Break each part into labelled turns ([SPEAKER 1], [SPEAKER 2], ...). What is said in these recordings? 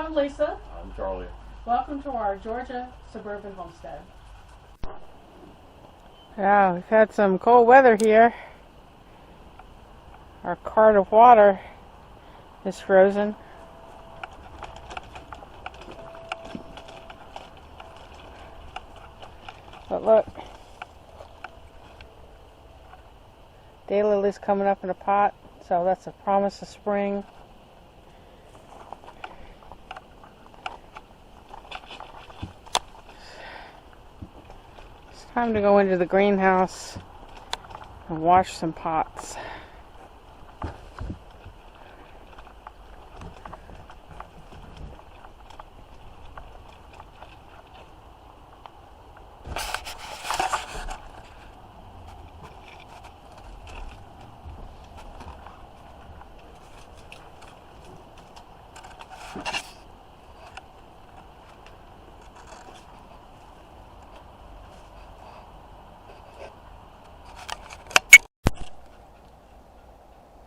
[SPEAKER 1] I'm Lisa.
[SPEAKER 2] I'm Charlie.
[SPEAKER 1] Welcome to our Georgia suburban homestead.
[SPEAKER 3] Yeah, we've had some cold weather here. Our cart of water is frozen. But look, daylilies coming up in a pot, so that's a promise of spring. It's time to go into the greenhouse and wash some pots.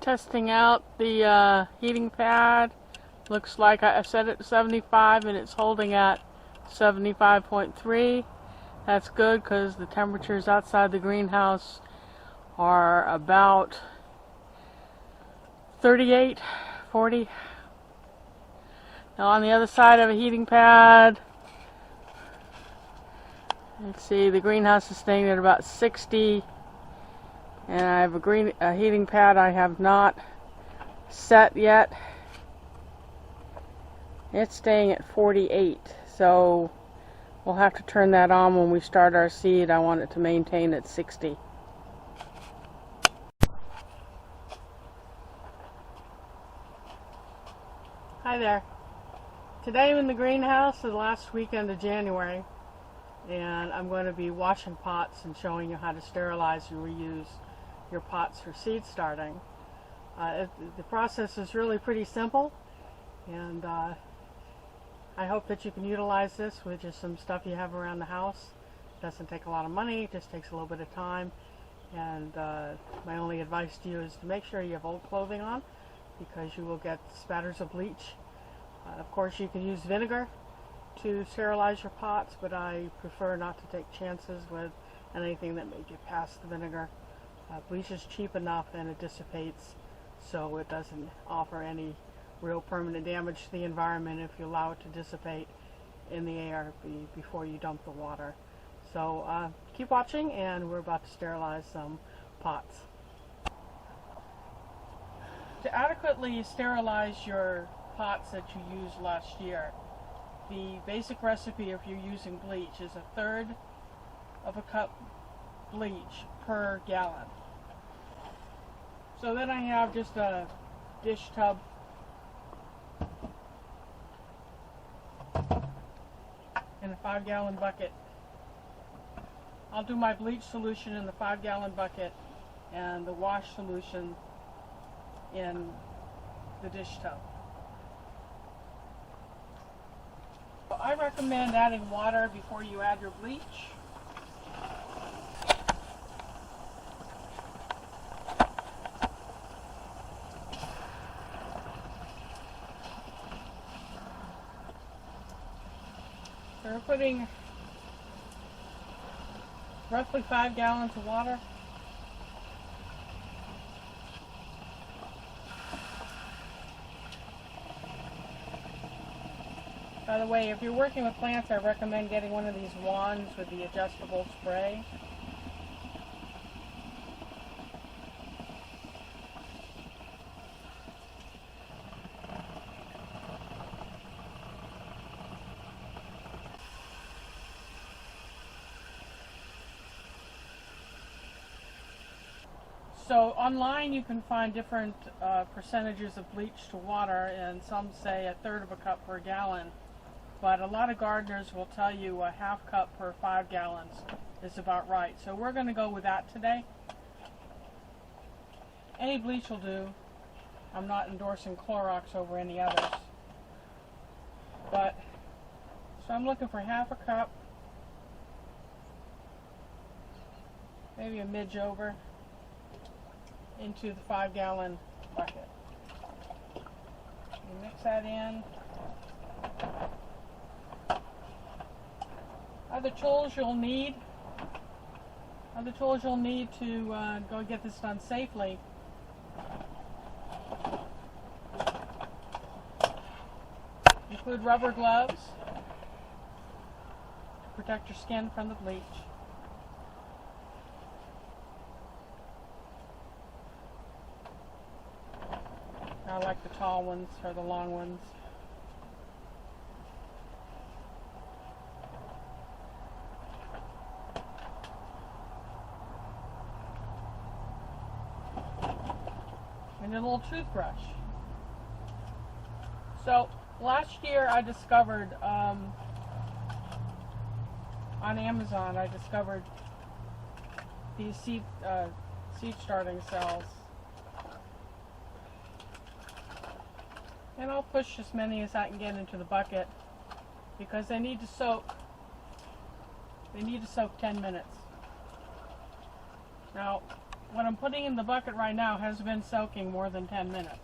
[SPEAKER 3] Testing out the heating pad. Looks like I set it to 75 and it's holding at 75.3. That's good because the temperatures outside the greenhouse are about 38, 40. Now on the other side of a heating pad, let's see, the greenhouse is staying at about 60. And I have a heating pad I have not set yet. It's staying at 48, so we'll have to turn that on when we start our seed. I want it to maintain at 60. Hi there. Today I'm in the greenhouse, the last weekend of January, and I'm going to be washing pots and showing you how to sterilize and reuse your pots for seed starting. The process is really pretty simple, and I hope that you can utilize this with just some stuff you have around the house. It doesn't take a lot of money, it just takes a little bit of time, and my only advice to you is to make sure you have old clothing on, because you will get spatters of bleach. Of course you can use vinegar to sterilize your pots, but I prefer not to take chances with anything that may get past the vinegar. Bleach is cheap enough and it dissipates, so it doesn't offer any real permanent damage to the environment if you allow it to dissipate in the air before you dump the water. So keep watching, and we're about to sterilize some pots. To adequately sterilize your pots that you used last year, the basic recipe, if you're using bleach, is 1/3 of a cup bleach per gallon. So then I have just a dish tub and a 5-gallon bucket. I'll do my bleach solution in the 5-gallon bucket and the wash solution in the dish tub. I recommend adding water before you add your bleach. So we're putting roughly 5 gallons of water. By the way, if you're working with plants, I recommend getting one of these wands with the adjustable spray. So online you can find different percentages of bleach to water, and some say 1/3 of a cup per gallon. But a lot of gardeners will tell you a 1/2 cup per 5 gallons is about right. So we're going to go with that today. Any bleach will do. I'm not endorsing Clorox over any others. But, so I'm looking for 1/2 cup, maybe a midge over, into the 5-gallon bucket. You mix that in. Other tools you'll need to go get this done safely include rubber gloves to protect your skin from the bleach. I like the tall ones or the long ones. And a little toothbrush. So last year I discovered on Amazon these seed starting cells, and I'll push as many as I can get into the bucket because they need to soak 10 minutes. Now what I'm putting in the bucket right now has been soaking more than 10 minutes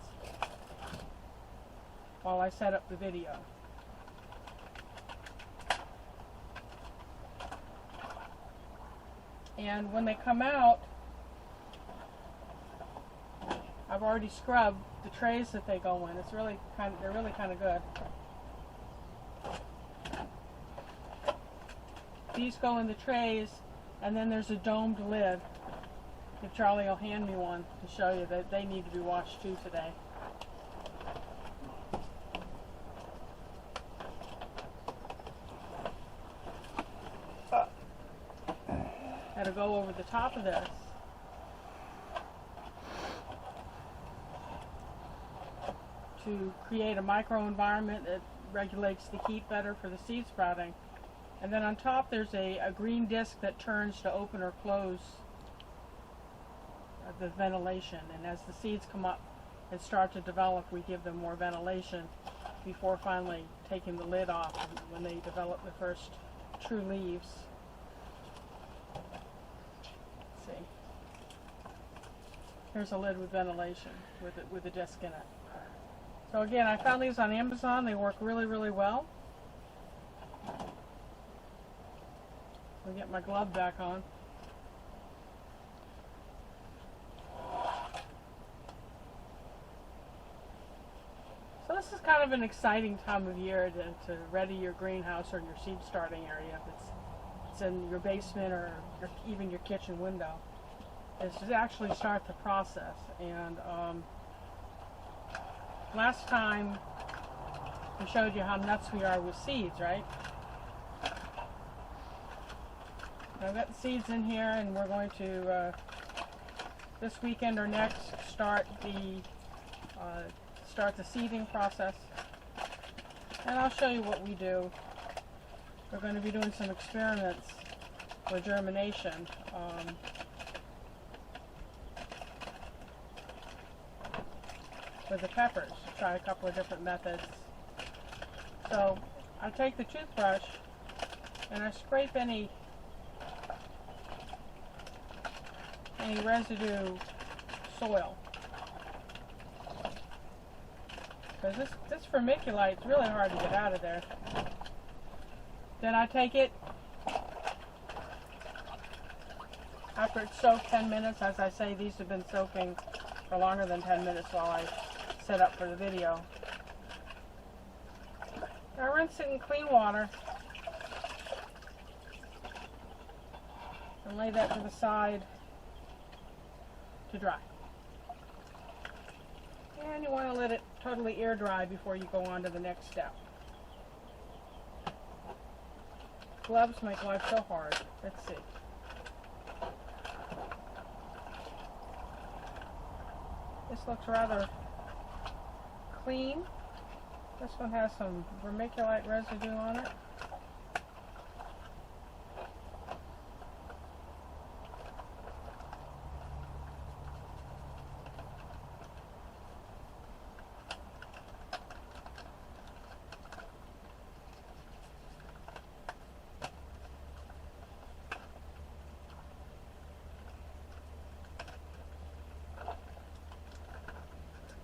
[SPEAKER 3] while I set up the video. And when they come out, I've already scrubbed the trays that they go in. They're really kind of good. These go in the trays, and then there's a domed lid. If Charlie will hand me one to show you that they need to be washed too today. That'll go over the top of this. To create a microenvironment that regulates the heat better for the seed sprouting. And then on top there's a green disc that turns to open or close the ventilation. And as the seeds come up and start to develop, we give them more ventilation before finally taking the lid off when they develop the first true leaves. Let's see. Here's a lid with ventilation with a disc in it. So again, I found these on Amazon. They work really, really well. I'll get my glove back on. So this is kind of an exciting time of year to ready your greenhouse or your seed starting area. If it's in your basement or even your kitchen window. It's to actually start the process. And last time we showed you how nuts we are with seeds, right? I've got the seeds in here, and we're going to this weekend or next start the seeding process. And I'll show you what we do. We're going to be doing some experiments with germination. With the peppers, try a couple of different methods. So I take the toothbrush and I scrape any residue soil, because this vermiculite is really hard to get out of there. Then I take it after it's soaked 10 minutes. As I say, these have been soaking for longer than 10 minutes while I set up for the video. I rinse it in clean water and lay that to the side to dry. And you want to let it totally air dry before you go on to the next step. Gloves make life so hard. Let's see. This looks rather clean. This one has some vermiculite residue on it.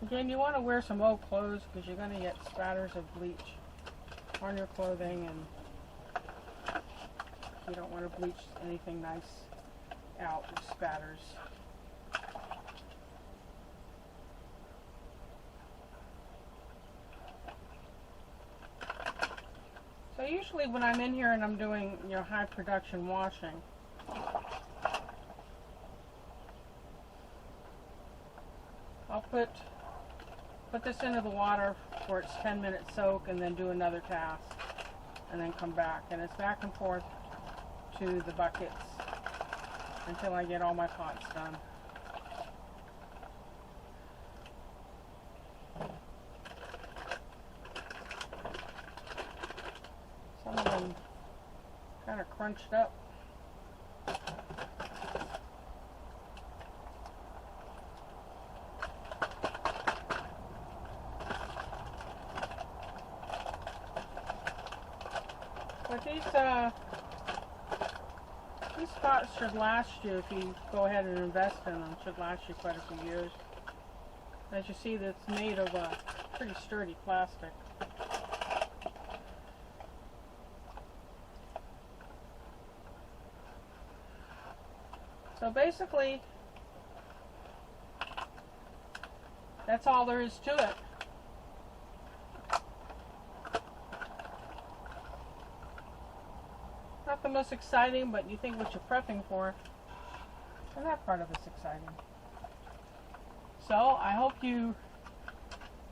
[SPEAKER 3] Again, you want to wear some old clothes because you're going to get spatters of bleach on your clothing, and You don't want to bleach anything nice out with spatters. So usually when I'm in here and I'm doing, you know, high production washing, I'll put this into the water for its 10-minute soak and then do another task and then come back, and it's back and forth to the buckets until I get all my pots done. Some of them kind of crunched up. But these pots should last you, if you go ahead and invest in them, should last you quite a few years. As you see, it's made of a pretty sturdy plastic. So basically, that's all there is to it. Not the most exciting, but you think what you're prepping for, and that part of it's exciting. So I hope you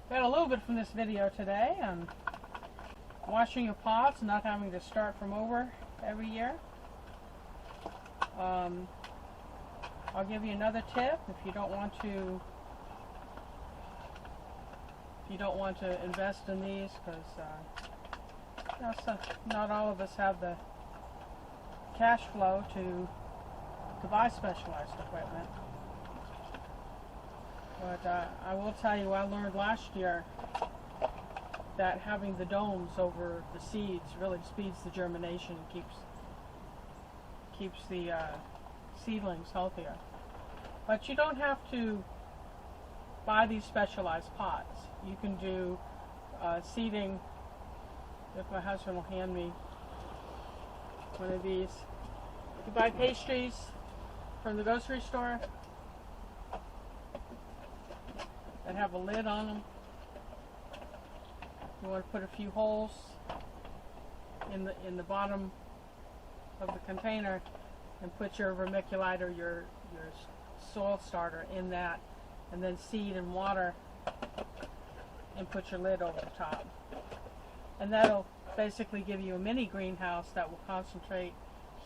[SPEAKER 3] got a little bit from this video today on washing your pots, not having to start from over every year. I'll give you another tip if you don't want to invest in these, because not all of us have the cash flow to buy specialized equipment. But I will tell you, I learned last year that having the domes over the seeds really speeds the germination and keeps the seedlings healthier. But you don't have to buy these specialized pots. You can do seeding. If my husband will hand me one of these. You buy pastries from the grocery store that have a lid on them. You want to put a few holes in the bottom of the container and put your vermiculite or your soil starter in that, and then seed and water and put your lid over the top. And that'll basically give you a mini greenhouse that will concentrate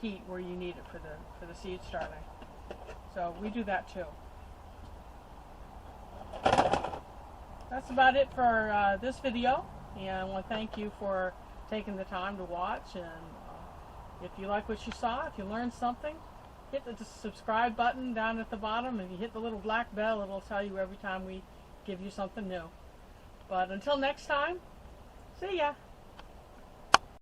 [SPEAKER 3] heat where you need it for the seed starting. So we do that too. That's about it for this video, and I want to thank you for taking the time to watch. And if you like what you saw, if you learned something, hit the subscribe button down at the bottom. If you hit the little black bell, it'll tell you every time we give you something new. But until next time, see ya!